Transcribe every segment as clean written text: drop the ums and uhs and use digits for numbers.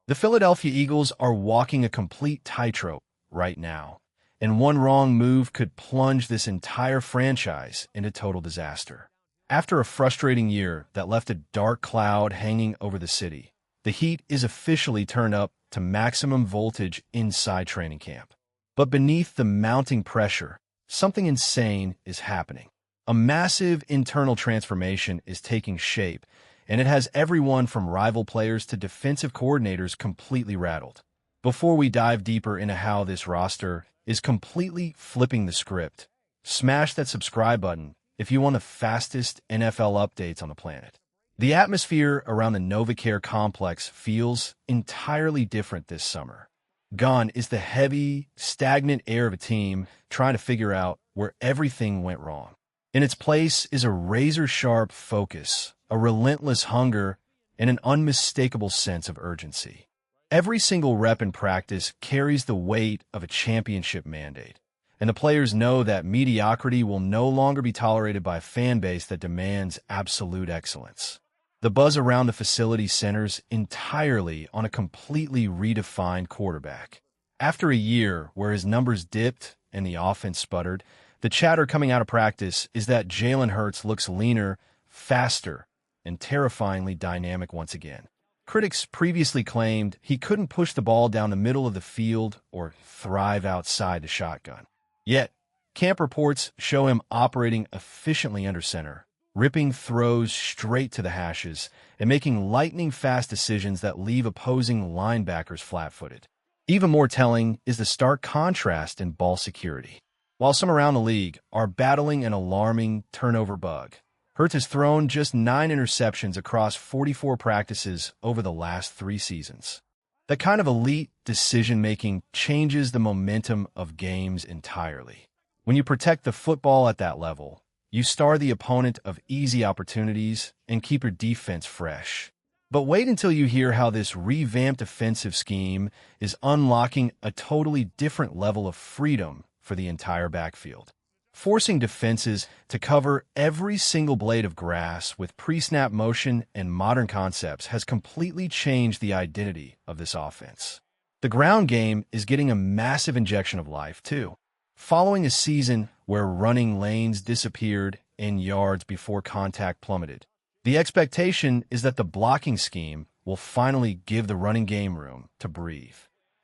The Philadelphia Eagles are walking a complete tightrope right now, and one wrong move could plunge this entire franchise into total disaster. After a frustrating year that left a dark cloud hanging over the city, the heat is officially turned up to maximum voltage inside training camp. But beneath the mounting pressure, something insane is happening. A massive internal transformation is taking shape, and it has everyone from rival players to defensive coordinators completely rattled. Before we dive deeper into how this roster is completely flipping the script, smash that subscribe button if you want the fastest NFL updates on the planet. The atmosphere around the NovaCare complex feels entirely different this summer. Gone is the heavy, stagnant air of a team trying to figure out where everything went wrong. In its place is a razor-sharp focus, a relentless hunger, and an unmistakable sense of urgency. Every single rep in practice carries the weight of a championship mandate, and the players know that mediocrity will no longer be tolerated by a fan base that demands absolute excellence. The buzz around the facility centers entirely on a completely redefined quarterback. After a year where his numbers dipped and the offense sputtered, the chatter coming out of practice is that Jalen Hurts looks leaner, faster, and terrifyingly dynamic once again. Critics previously claimed he couldn't push the ball down the middle of the field or thrive outside the shotgun. Yet, camp reports show him operating efficiently under center, ripping throws straight to the hashes, and making lightning-fast decisions that leave opposing linebackers flat-footed. Even more telling is the stark contrast in ball security. While some around the league are battling an alarming turnover bug, Hurts has thrown just 9 interceptions across 44 practices over the last 3 seasons. That kind of elite decision-making changes the momentum of games entirely. When you protect the football at that level, you starve the opponent of easy opportunities and keep your defense fresh. But wait until you hear how this revamped offensive scheme is unlocking a totally different level of freedom for the entire backfield. Forcing defenses to cover every single blade of grass with pre-snap motion and modern concepts has completely changed the identity of this offense. The ground game is getting a massive injection of life, too. Following a season where running lanes disappeared and yards before contact plummeted, the expectation is that the blocking scheme will finally give the running game room to breathe.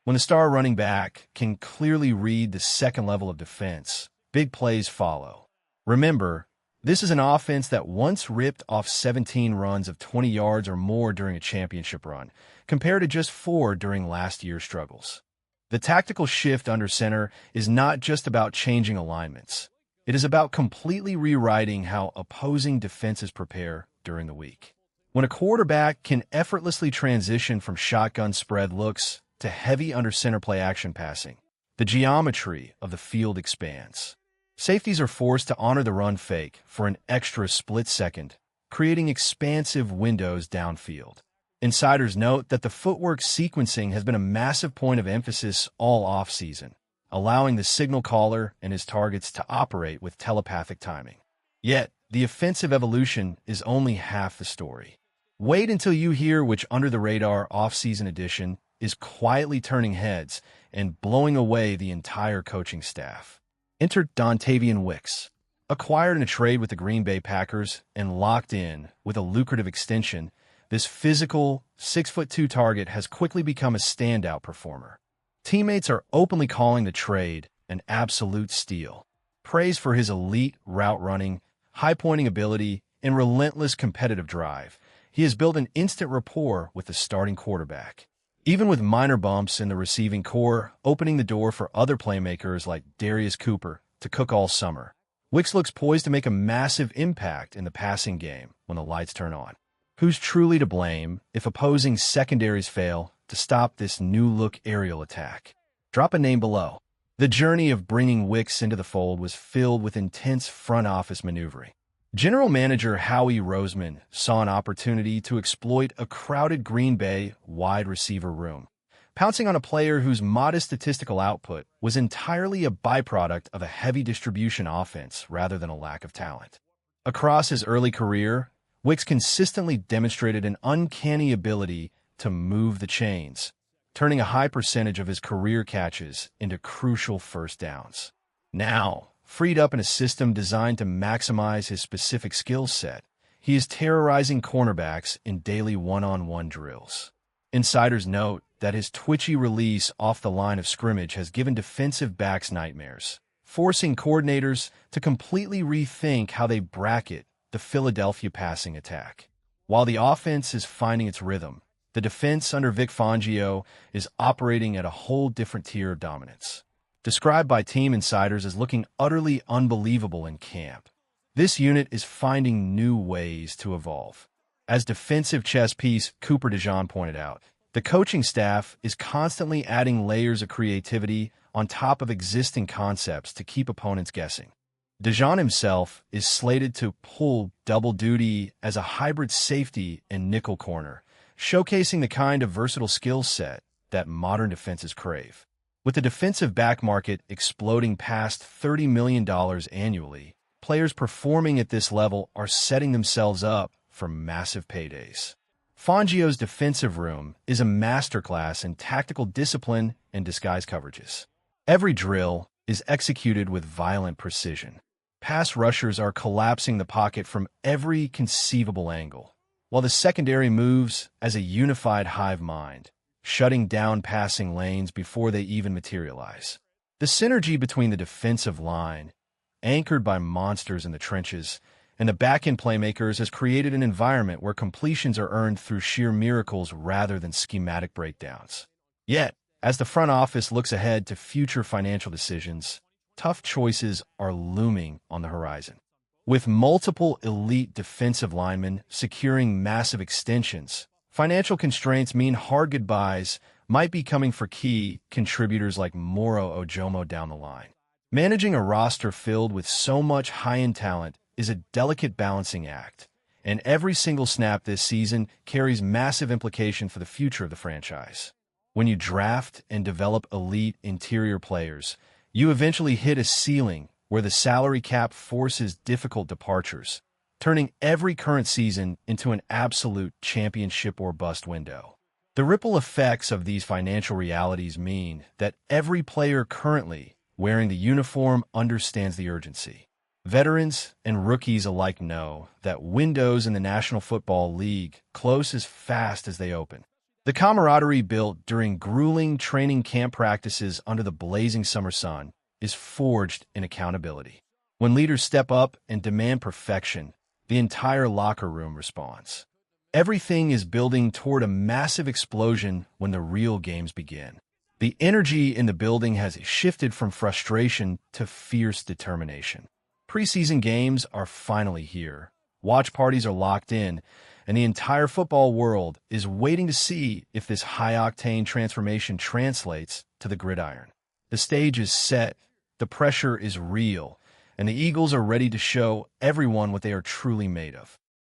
When the star running back can clearly read the second level of defense, big plays follow. Remember, this is an offense that once ripped off 17 runs of 20 yards or more during a championship run, compared to just 4 during last year's struggles. The tactical shift under center is not just about changing alignments. It is about completely rewriting how opposing defenses prepare during the week. When a quarterback can effortlessly transition from shotgun spread looks to heavy under center play action passing, the geometry of the field expands. Safeties are forced to honor the run fake for an extra split second, creating expansive windows downfield. Insiders note that the footwork sequencing has been a massive point of emphasis all offseason, allowing the signal caller and his targets to operate with telepathic timing. Yet, the offensive evolution is only half the story. Wait until you hear which under-the-radar offseason addition is quietly turning heads and blowing away the entire coaching staff. Enter Dontavian Wicks. Acquired in a trade with the Green Bay Packers and locked in with a lucrative extension, this physical, 6'2" target has quickly become a standout performer. Teammates are openly calling the trade an absolute steal. Praise for his elite route running, high-pointing ability, and relentless competitive drive. He has built an instant rapport with the starting quarterback. Even with minor bumps in the receiving core, opening the door for other playmakers like Darius Cooper to cook all summer, Wicks looks poised to make a massive impact in the passing game when the lights turn on. Who's truly to blame if opposing secondaries fail to stop this new-look aerial attack? Drop a name below. The journey of bringing Wicks into the fold was filled with intense front-office maneuvering. General Manager Howie Roseman saw an opportunity to exploit a crowded Green Bay wide receiver room, pouncing on a player whose modest statistical output was entirely a byproduct of a heavy distribution offense rather than a lack of talent. Across his early career, Wicks consistently demonstrated an uncanny ability to move the chains, turning a high percentage of his career catches into crucial first downs. Now, freed up in a system designed to maximize his specific skill set, he is terrorizing cornerbacks in daily one-on-one drills. Insiders note that his twitchy release off the line of scrimmage has given defensive backs nightmares, forcing coordinators to completely rethink how they bracket the Philadelphia passing attack. While the offense is finding its rhythm, the defense under Vic Fangio is operating at a whole different tier of dominance. Described by team insiders as looking utterly unbelievable in camp, this unit is finding new ways to evolve. As defensive chess piece Cooper DeJean pointed out, the coaching staff is constantly adding layers of creativity on top of existing concepts to keep opponents guessing. DeJean himself is slated to pull double duty as a hybrid safety and nickel corner, showcasing the kind of versatile skill set that modern defenses crave. With the defensive back market exploding past $30 million annually, players performing at this level are setting themselves up for massive paydays. Fangio's defensive room is a masterclass in tactical discipline and disguise coverages. Every drill is executed with violent precision. Pass rushers are collapsing the pocket from every conceivable angle, while the secondary moves as a unified hive mind, shutting down passing lanes before they even materialize. The synergy between the defensive line, anchored by monsters in the trenches, and the back-end playmakers has created an environment where completions are earned through sheer miracles rather than schematic breakdowns. Yet, as the front office looks ahead to future financial decisions, tough choices are looming on the horizon. With multiple elite defensive linemen securing massive extensions, financial constraints mean hard goodbyes might be coming for key contributors like Moro Ojomo down the line. Managing a roster filled with so much high-end talent is a delicate balancing act, and every single snap this season carries massive implication for the future of the franchise. When you draft and develop elite interior players, you eventually hit a ceiling where the salary cap forces difficult departures, turning every current season into an absolute championship or bust window. The ripple effects of these financial realities mean that every player currently wearing the uniform understands the urgency. Veterans and rookies alike know that windows in the National Football League close as fast as they open. The camaraderie built during grueling training camp practices under the blazing summer sun is forged in accountability. When leaders step up and demand perfection, the entire locker room responds. Everything is building toward a massive explosion when the real games begin. The energy in the building has shifted from frustration to fierce determination. Preseason games are finally here. Watch parties are locked in, and the entire football world is waiting to see if this high-octane transformation translates to the gridiron. The stage is set, the pressure is real, and the Eagles are ready to show everyone what they are truly made of.